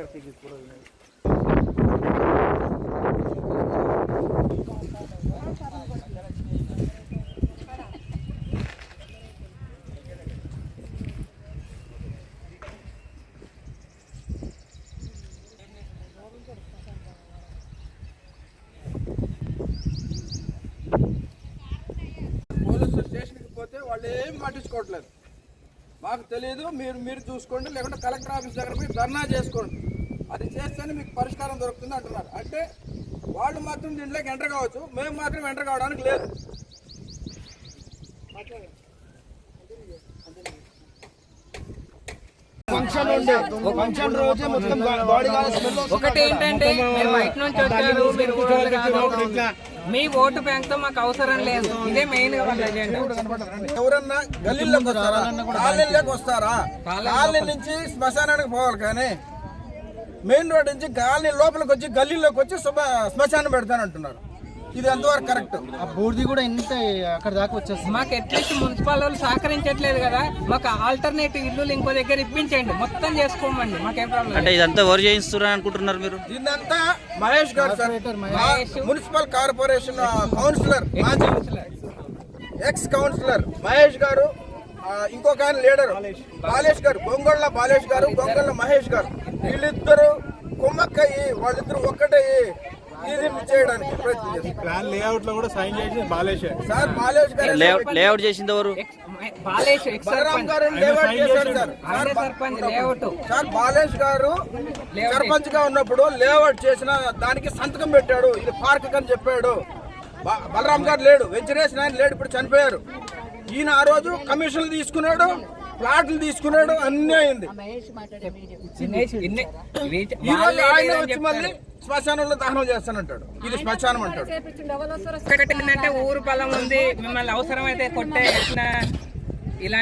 Police స్టేషన్కి పోతే వాళ్ళు ఏం పట్టించుకోవట్లేదు. మాకు తెలియదు, మీరు చూసుకోండి, లేకుంటే కలెక్టర్ ఆఫీస్ దగ్గర పోయి ధర్నా చేసుకోండి, అది చేస్తేనే మీకు పరిష్కారం దొరుకుతుంది అంటున్నారు. అంటే వాళ్ళు మాత్రం దీంట్లోకి ఎంటర్ కావచ్చు, మేము మాత్రం ఎంటర్ కావడానికి లేదు. ఒకటి ఏంటంటే మీరు బయట నుంచి వచ్చారు, మీరు మీ ఓటు బ్యాంక్ తో మాకు అవసరం లేదు. ఇదే మెయిన్ గా ఎవరన్నా గల్లీలోకి వస్తారా, కాలనీలోకి వస్తారా? కాలనీ నుంచి శ్మశానానికి పోవాలి, కానీ మెయిన్ రోడ్ నుంచి కాలనీ లోపలికి వచ్చి గల్లీలోకి వచ్చి శ్మశానం పెడతానంటున్నారు. ఇది ఎంతవరకు కరెక్ట్? ఆ బోర్డు కూడా ఎంత అక్కడ దాకా వచ్చేస్తుంది. మాకు అట్లీస్ట్ మున్సిపల్ వాళ్ళు సహకరించట్లేదు కదా, మాకు ఆల్టర్నేటివ్ ఇల్లు ఇంకో దగ్గర ఇప్పించండి, మొత్తం చేసుకోమండి, మాకేం ప్రాబ్లం. అంటే ఇదంతా ఎవరు చేయిస్తున్నారు అనుకుంటున్నారు మీరు? దీన్నంతా Mahesh garu sir, municipal corporation councillor, ex councillor Mahesh garu, ఇంకొక ఆయన లీడర్ బాలేష్ గారు, గొంగళ్ళ బాలేష్ గారు, గొంగళ్ళ మహేష్ గారు, వీళ్ళిద్దరు కుమ్మక్కయ్యి వాళ్ళిద్దరు ఒక్కటయ్యి ఇది చేయడానికి ప్రయత్నం చేస్తారు. ప్లాన్ లేఅవుట్ లో కూడా సైన్ చేసి బాలేష్ సార్, బాలేష్ గారు లేఅవుట్ చేసింది ఎవరు? బలరాం గారు లేఅవుట్ చేశారు సార్. సార్ బాలేష్ గారు సర్పంచ్ గా ఉన్నప్పుడు లేఅవుట్ చేసిన దానికి సంతకం పెట్టాడు, ఇది పార్క్ అని చెప్పాడు. బలరాం గారు లేడు, వెంచరేషన్ ఆయన లేడు, ఇప్పుడు చనిపోయారు. ఈయన ఆ రోజు కమిషన్లు తీసుకున్నాడు, ప్లాట్లు తీసుకున్నాడు, అన్నీ అయింది. ఈ రోజు ఆయన వచ్చి మళ్ళీ శ్మశానంలో దహనం చేస్తానంటాడు, ఇది శ్మశానం అంటాడు. ఏంటంటే ఊరు పొలం ఉంది, మిమ్మల్ని అవసరమైతే కొట్టే ఇలా